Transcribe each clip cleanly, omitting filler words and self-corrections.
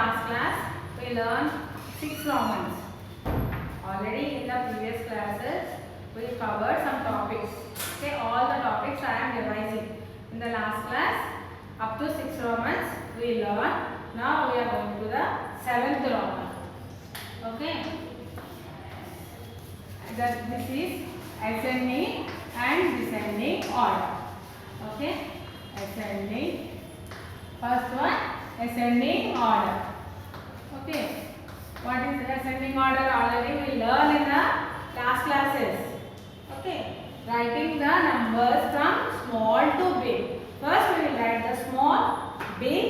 last class we learned 6 Romans. Already in the previous classes we covered some topics. Okay, all the topics I am revising. In the last class up to 6 Romans we learned. Now we are going to the 7th Roman. Okay. This is ascending and descending order. Okay. Ascending. First one, ascending order. Okay. What is ascending order? Already we learned in the last classes. Okay. Writing the numbers from small to big. First we will write the small, big,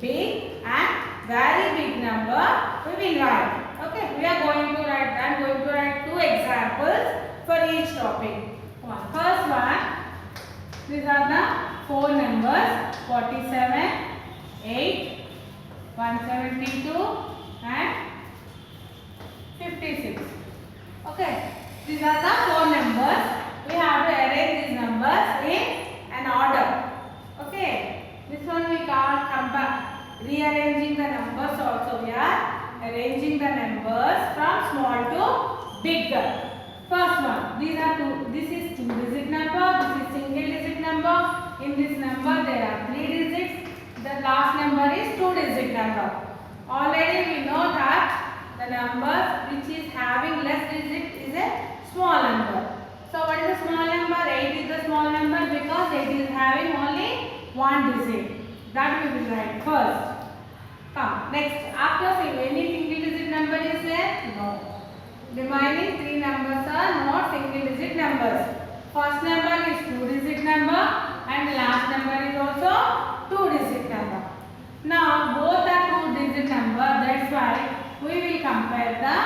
big and very big number we will write. Okay. We are going to write, I am going to write 2 examples for each topic. First one, these are the 4 numbers 47, 8, 172 and 56. Okay. These are the 4 numbers. We have to arrange these numbers in an order. Okay. This one we call rearranging the numbers also. We are arranging the numbers from small to bigger. First one, these are this is 2-digit number, this is single-digit number. In this number there are 3 digits. The last number is 2-digit number. Already we know that the number which is having less digit is a small number. So what is the small number? 8 is the small number because 8 is having only 1 digit. That we will write first. Come, next, after any single digit number is there? No. Remaining 3 numbers are not single digit numbers. First number is 2-digit number and the last number is also 2-digit number. Now both are 2-digit number, that's why we will compare the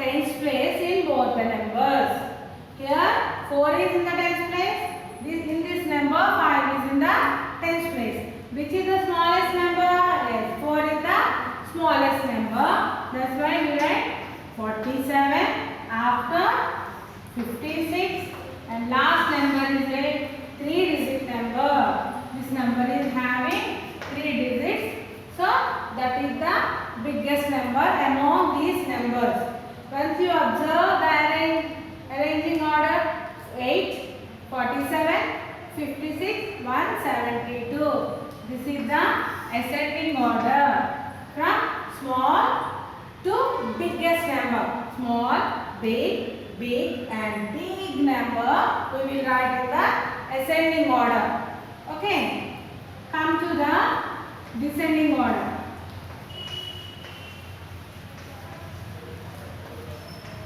tens place in both the numbers. Here 4 is in the tens place, in this number 5 is in the tens place. Which is the smallest number? Yes, 4 is the smallest number. That's why we write 47 after 56 and last number is a 3-digit number. This number is having 3 digits. So that is the biggest number among these numbers. Once you observe the arranging order 8, 47, 56, 172. This is the ascending order from small to biggest number. Small, big, big and big number we will write in the ascending order. Okay. Come to the descending order.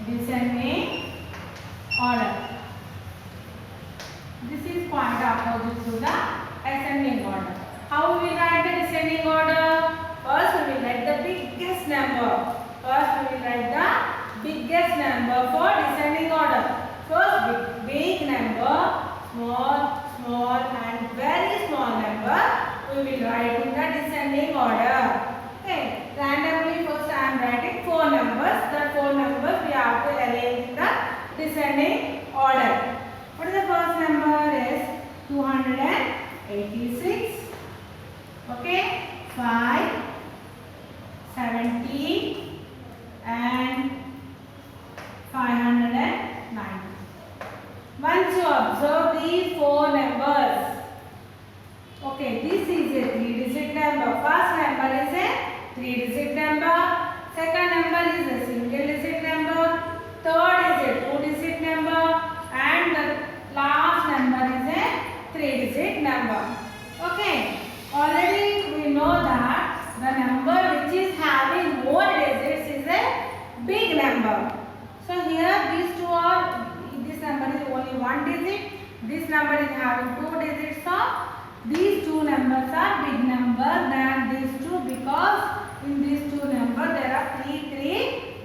Descending order. This is quite opposite to the ascending order. How we will write the descending order? First we will write the biggest number. First we will write the biggest number for descending order. First big number, small, small and very small number we will write in the descending order. Okay. Randomly first I am writing 4 numbers. The 4 numbers we have to arrange in the descending order. What is the first number? Is 286. Okay. 5, 70 and 590. Once you observe these 4 numbers, okay, this is a 3-digit number. First number is a 3-digit number. Second number is a single-digit number. Third is a 2-digit number. And the last number is a 3-digit number. Okay. Already we know that the number which is having more digits is a big number. So here these two are, this number is only 1 digit. This number is having 2 digits. So these 2 numbers are big number than these 2 because in these 2 numbers there are 3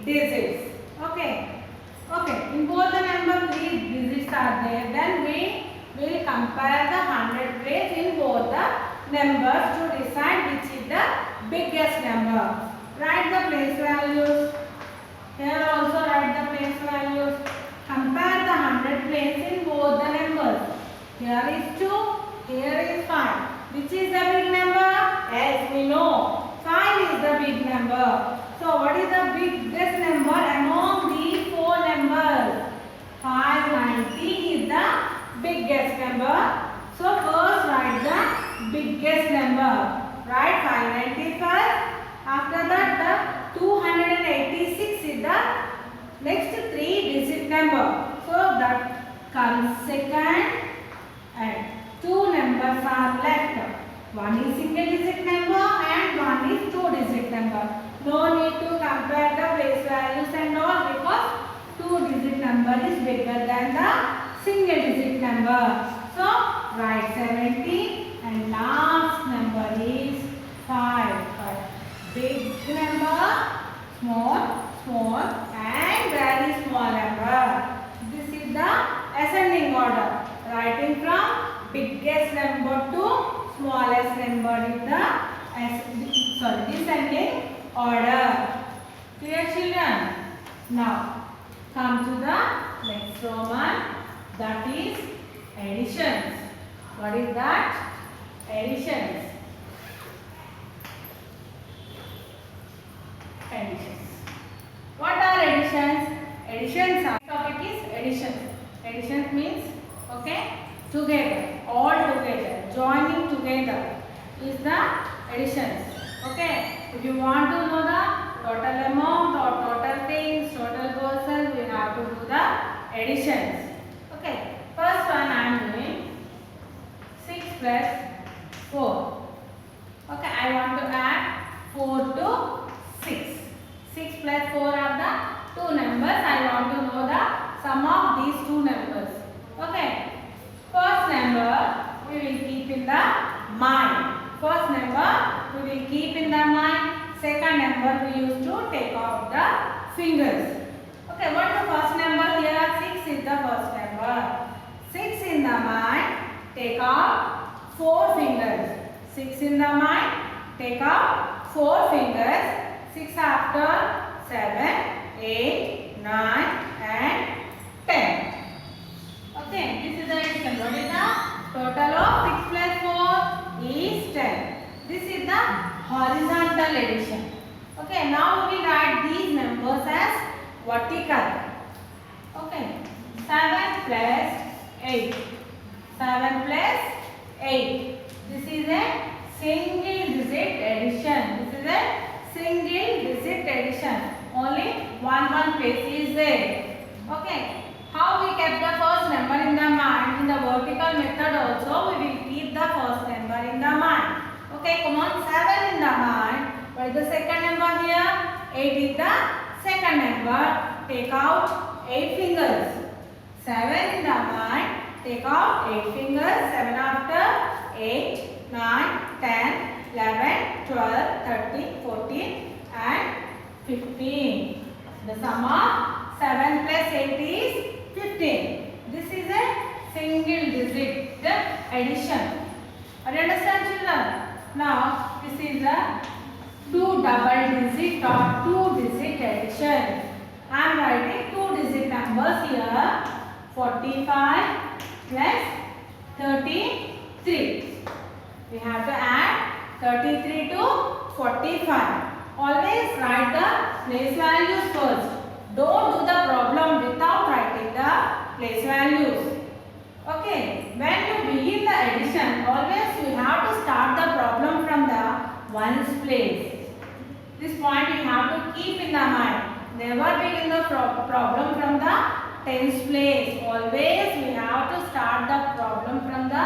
digits. Okay. Okay. In both the number 3 digits are there. Then we will compare the 100 place in both the numbers to decide which is the biggest number. Write the place values. Here also write the place values. Compare the 100 place in both the numbers. Here is 2, here is 5. Which is the big number? Yes, we know. 5 5 is the big number. So what is the biggest number among these four numbers? 590 is the biggest number. So first write the biggest number. Write 590 first. After that the 286 is the next 3-digit number. So that comes second and two numbers are left. One is single digit number and one is 2-digit number. No need to compare the place values and all because 2-digit number is bigger than the single digit number. So write 70 and last number is 5. Big number, small, small and very small number. This is the ascending order. Writing from biggest number to smallest number in the descending order. Clear children? Now come to the next Roman, that is additions. What is that? Additions. Additions. What are additions? Additions. Topic is additions. Additions means together, all together, joining together is the additions. If you want to know the total amount or total things, total persons, we have to do the additions. First one I am doing 6 plus 4. I want to add 4 to 6. 6 plus 4 are the two numbers. I want to know the sum of these two numbers. First number we will keep in the mind. First number we will keep in the mind. Second number we used to take off the fingers. What is the first number here? 6 is the first number. 6 in the mind, take out 4 fingers. 6 in the mind, take out 4 fingers. 6 after 7, 8, 9 and 10. This is the addition. What is the total of 6 plus 4 is 10. This is the horizontal addition. Now we will write these numbers as vertical. 7 plus 8. 7 plus 8. This is a single digit addition. This is a single digit addition. Only one place is there. How we kept the first number in the mind? In the vertical method also we will keep the first number in the mind. Come on, 7 in the mind. What is the second number here? 8 is the second number. Take out 8 fingers. 7 in the mind. Take out 8 fingers. 7 after 8, 9, 10, 11, 12, 13, 14 and 15. The sum of 7 plus 8 is 15. This is a single digit addition. Are you understand, children? Now this is a 2 double digit or 2 digit addition. I am writing 2 digit numbers here. 45 plus 33. We have to add 33 to 45. Always write the place values first. Don't do the problem without writing the place values. When you begin the addition, always you have to start the problem from the ones place. This point you have to keep in the mind. Never begin the problem from the tens place. Always we have to start the problem from the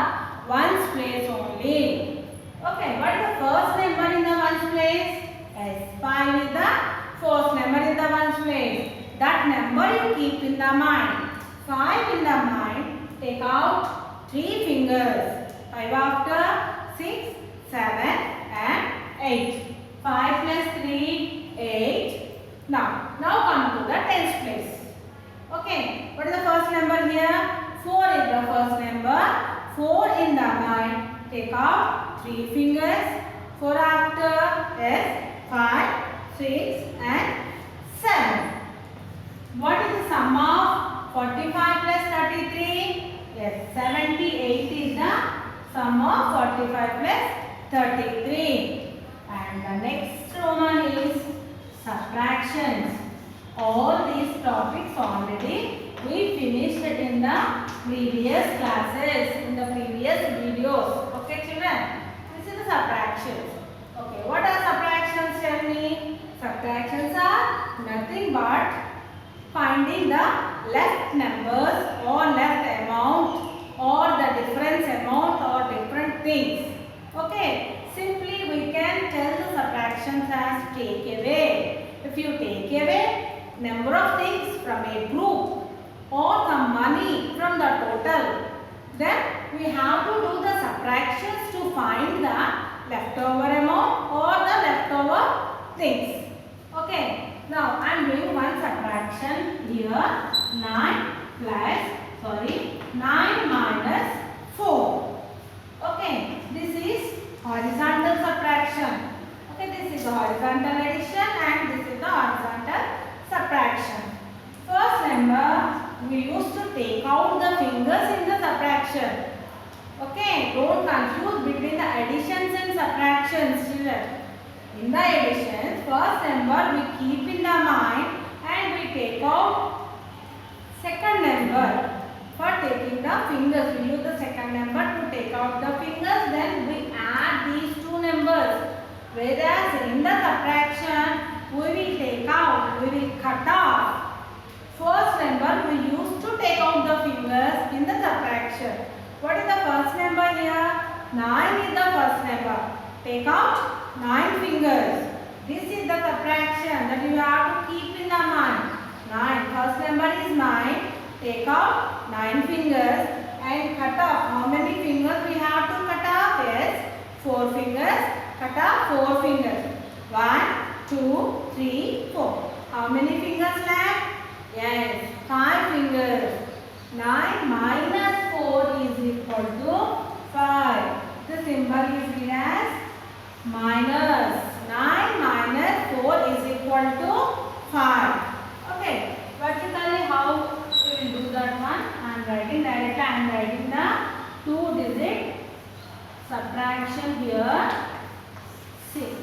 ones place only. What is the first number in the ones place? Yes, 5 is the first number in the ones place. That number you keep in the mind. 5 in the mind, take out 3 fingers. 5 after 6, 7 and 8. 5 plus 3, 8. Now come to the tens place. What is the first number here? 4 is the first number. 4 in the mind, take out 3 fingers. 4 after is 5, 6 and 7. What is the sum of 45 plus 33? Yes, 78 is the sum of 45 plus 33. And the next subtractions. All these topics already we finished in the previous classes, in the previous videos. Okay children, this is the subtractions. Okay, what are subtractions? Tell me. Subtractions are nothing but finding the left numbers or left amount or the difference amount or different things. Okay, simply we can tell the subtractions as take away. If you take away number of things from a group or some money from the total, then we have to do the subtractions to find the leftover amount or the leftover things. Okay, now I am doing one subtraction here. 9 minus 4. Okay, this is horizontal subtraction. Okay, this is the horizontal addition and this is the horizontal subtraction. First number, we used to take out the fingers in the subtraction. Okay, don't confuse between the additions and subtractions, children. In the additions, first number we keep in the mind and we take out second number. For taking the fingers, we use the second number to take out the fingers, then we add these two numbers. Whereas in the subtraction, we will take out, we will cut off. First number we used to take out the fingers in the subtraction. What is the first number here? 9 is the first number. Take out 9 fingers. This is the subtraction that you have to keep in the mind. 9. First number is 9. Take out 9 fingers and cut off. How many fingers we have to cut off? Yes, 4 fingers. Cut off 4 fingers. 1, 2, 3, 4. How many fingers left? Yes, 5 fingers. 9 minus 4 is equal to 5. The symbol is given as minus. 9 minus 4 is equal to 5. Okay, vertically how we will do that one? I am writing directly. I am writing the 2-digit subtraction here. See,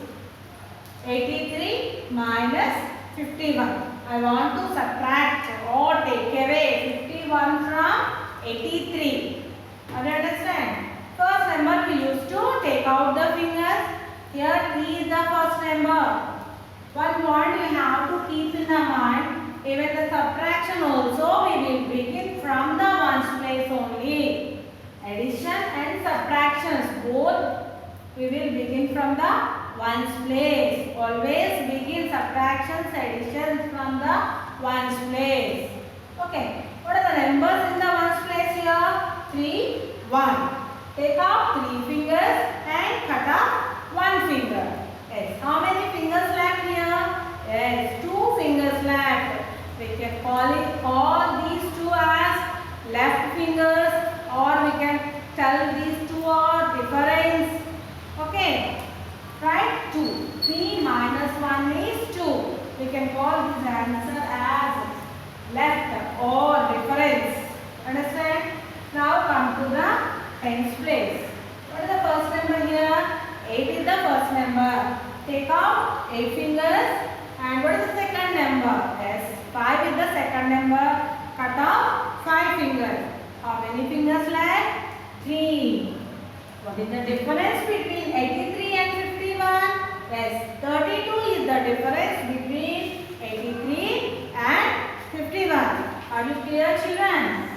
83 minus 51. I want to subtract or take away 51 from 83. Are you understand? First number we used to take out the fingers. Here 3 is the first number. One point we have to keep in the mind. Even the subtraction also we will begin from the ones place only. Addition and subtractions both we will begin from the ones place. Always begin subtractions, additions from the ones place. Okay. What are the numbers in the ones place here? 3, 1. Take out 3 fingers and cut off 1 finger. Yes. How many fingers left here? Yes, 2 fingers left. We can call these two as left fingers, or we can tell these two are difference. Okay. Right? 2. 3 minus 1 is 2. We can call this answer as left or difference. Understand? Now come to the tens place. What is the first number here? 8 is the first number. Take out 8 fingers. And what is the second number? Yes, 5 is the second number. Cut off 5 fingers. How many fingers left? 3. What is the difference between 83 and 51? Yes, 32 is the difference between 83 and 51. Are you clear, children?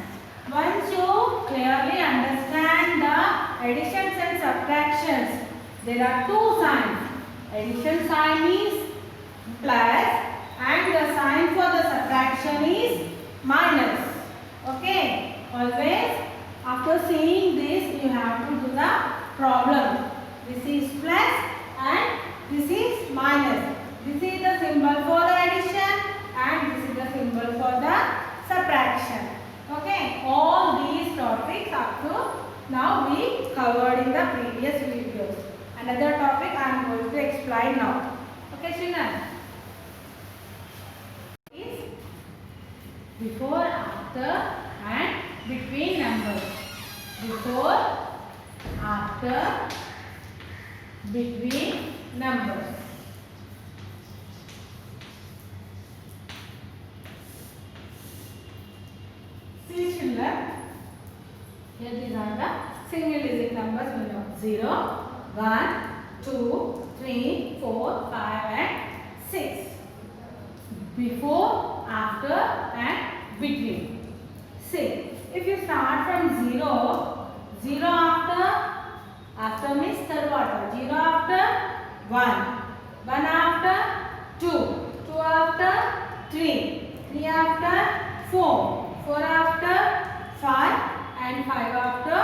Once you clearly understand the additions and subtractions, there are two signs. Addition sign is plus and the sign for the subtraction is minus. Okay, always after seeing this you have to do the problem. This is plus and this is minus. This is the symbol for the addition and this is the symbol for the subtraction. Okay, all these topics up to now we covered in the previous videos. Another topic I am going to explain now. Okay, children. Before, after and between numbers. Before, after, between numbers. 0, 1, 2, 3, 4, 5 and 6. Before, after and between. See, if you start from 0, 0 after means third order. 0 after 1, 1 after 2, 2 after 3, 3 after 4, 4 after 5 and 5 after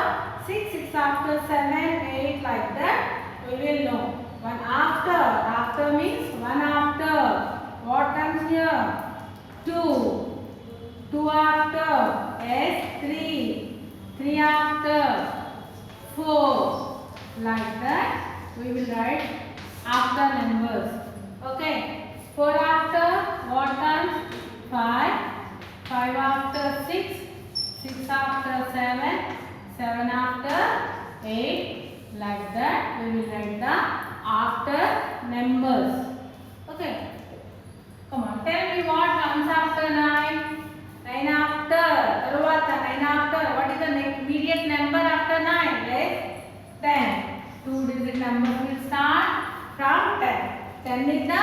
6, 6 after 7, 8 like that we will know. 1 after means 1 after. What comes here? 2. 2 after is 3. 3 after 4. Like that we will write after numbers. Okay. 4 after what comes? 5. 5 after 6. 6 after 7. 7 after 8. Like that we will write the after numbers. Okay. Come on, tell me what comes after 9? 9 after. Tarvata 9 after. What is the immediate number after 9? Yes, 10. 2-digit number will start from 10. 10 is the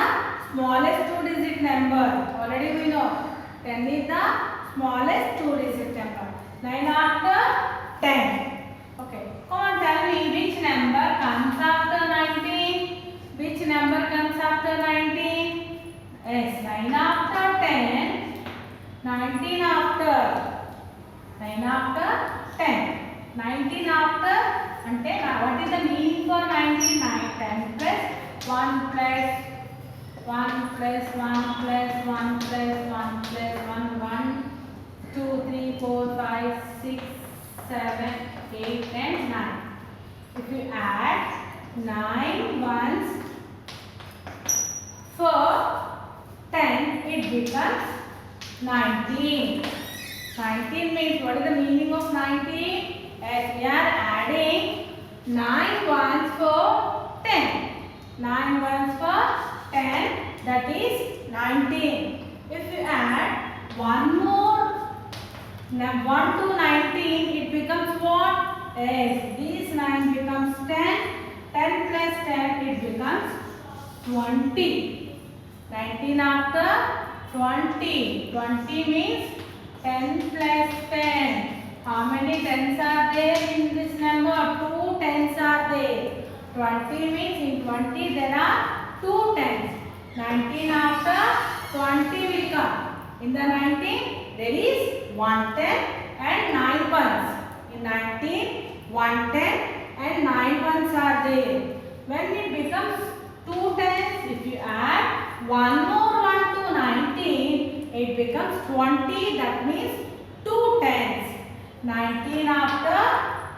smallest 2-digit number. Already we know. 10 is the smallest 2-digit number. 9 after 10. Okay. Come on, tell me which number comes after 19? Which number comes after 19? Yes, 9 after 10, 19 after, 9 after 10, 19 after, ante what is the meaning for 19? 10 plus 1 plus 1 plus 1 plus 1 plus 1 plus 1, 1, 2, 3, 4, 5, 6, 7, 8 and 9. If you add 9 ones for 10, it becomes 19. 19 means what is the meaning of 19? As we are adding 9 ones for 10. 9 ones for 10, that is 19. If you add one more 1 to 19, it becomes what? Yes, this 9 becomes 10. 10 plus 10, it becomes 20. 19 after 20. 20 means 10 plus 10. How many tens are there in this number? 2 tens are there. 20 means in 20 there are 2 tens. 19 after 20 will come. In the 19 there is 1 ten and 9 ones. In 19, 1 ten and 9 ones are there. When it becomes 2 tens, if you add one more 1 to 19, it becomes 20. That means 2 tens. 19 after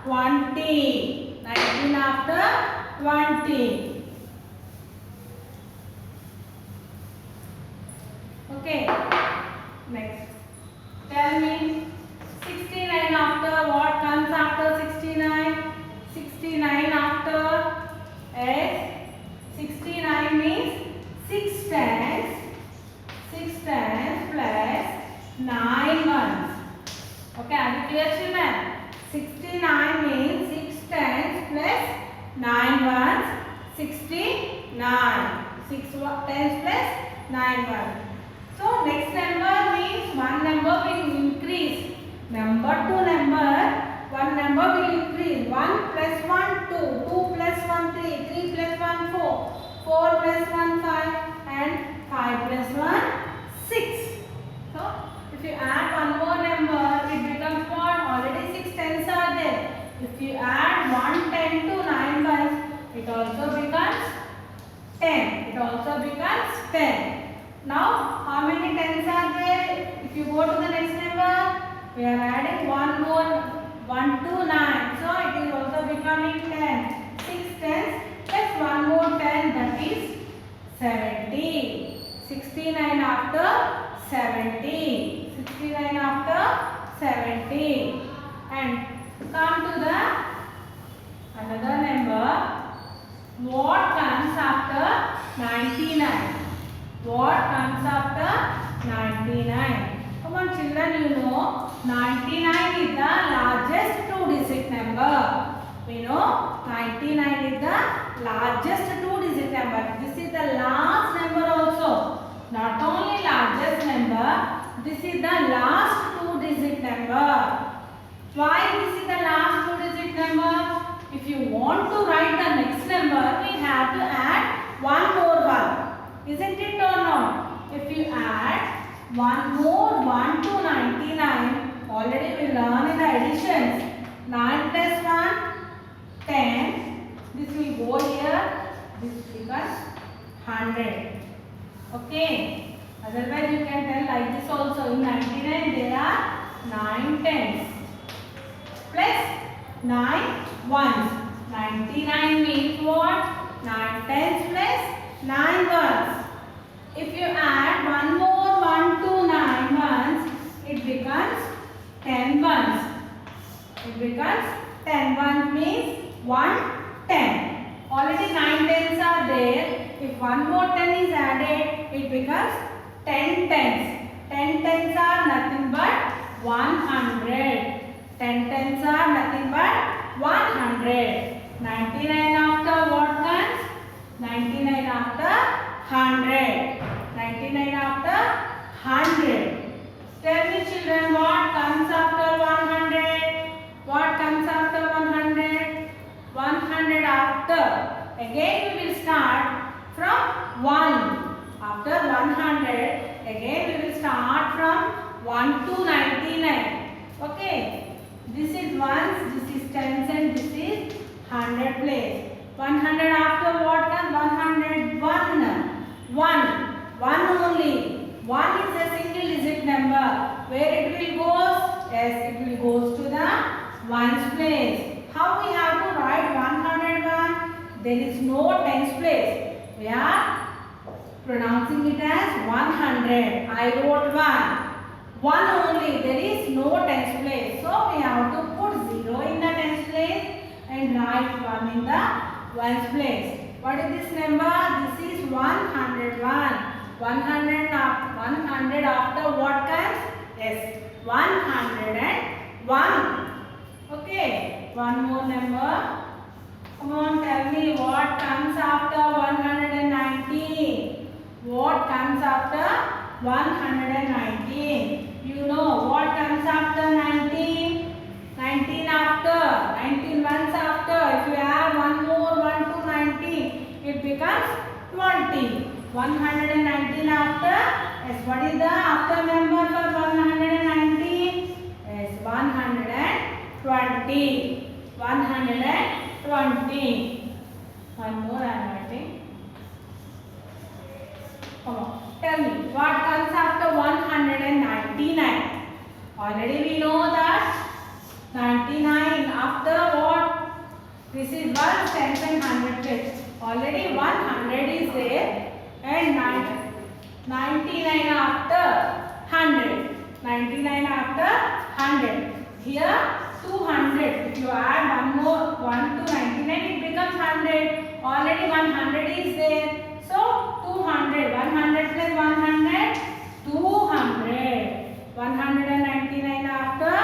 20. 19 after 20. Okay. Next. Tell me 69 after. What comes after 69? 69 after S. 69 means 6 tens plus 9 ones. Okay, are you clear, children? 69 means 6 tens plus 9 ones. 69. 6 tens plus 9 ones. So next number means one number will increase. Number to number, one number will increase. 1 plus 1, 2. 2 plus 1, 3. 3 plus 1, 4. 4 plus 1, 5 and 5 plus 1, 6. So, if you add one more number, it becomes what? Already 6 tens are there. If you add 1 10 to 9 ones, it also becomes 10. It also becomes 10. Now, how many tens are there? If you go to the next number, we are adding one more 1 to 9. So, it is also becoming 10. 6 tens plus one more 10, that is 70. 69 after 70. 69 after 70. And come to the another number. What comes after 99? What comes after 99? Come on, children, you know 99 is the largest 2-digit number. We know 99 is the largest two-digit number. This is the last number also. Not only largest number, this is the last two-digit number. Why this is the last two-digit number? If you want to write the next number, we have to add one more one. Isn't it or not? If you add one more 1 to 99, already we learn in the additions. 9 plus 1, 10. This will go here. This becomes 100. Okay. Otherwise you can tell like this also. In 99 there are 9 tens plus 9 ones. 99 means what? 9 tens plus 9 ones. If you add one more 1 to 9 ones, it becomes 10 ones. It becomes 10 ones means 1 10. Already 9 tens are there. If one more 10 is added, it becomes 10 tens. 10 tens are nothing but 100. 10 tens are nothing but 100. 99 after what comes? 99 after 100. 99 after 100. Tell me children, what comes after 100? What comes after 100? 100 after. Again we will start from 1. After 100, again we will start from 1 to 99. Okay. This is ones, this is tens and this is 100 place. 100 after what comes? 101. 1 only. 1 is a single digit number. Where it will go? Yes, it will go to the ones place. How we have to write 101? There is no tens place. We are pronouncing it as 100. I wrote 1. 1 only. There is no tens place. So we have to put 0 in the tens place and write 1 in the ones place. What is this number? This is 101. 100 after what comes? Yes, 101. Okay, one more number. Come on, tell me what comes after 119. What comes after 119? You know what comes after 19? 19 after. 19 once after. If you add one more 1 to 19, it becomes 20. 119 after. Yes, what is the after number for 119? Yes, 120. 120. One more I am writing. Come on. Tell me, what comes after 199? Already we know that 99 after what? This is 1, 10 and 100 place. Already 100 is there and 99 after 100. 99 after 100. Here 200. If you add one more 1 to 99, it becomes 100. Already 100 is there. So 200. 100 plus 100, 200. 199 after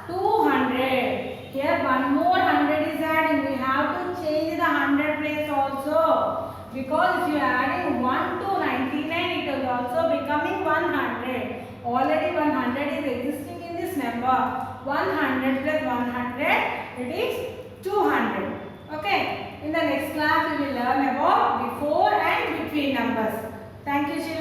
200. Here one more 100 is adding. We have to change the 100 place also. Because if you are adding 1 to 99, it is also becoming 100. Already 100 is existing in this number. 100 plus 100, it is 200. Okay. In the next class, we will learn about before and between numbers. Thank you, children.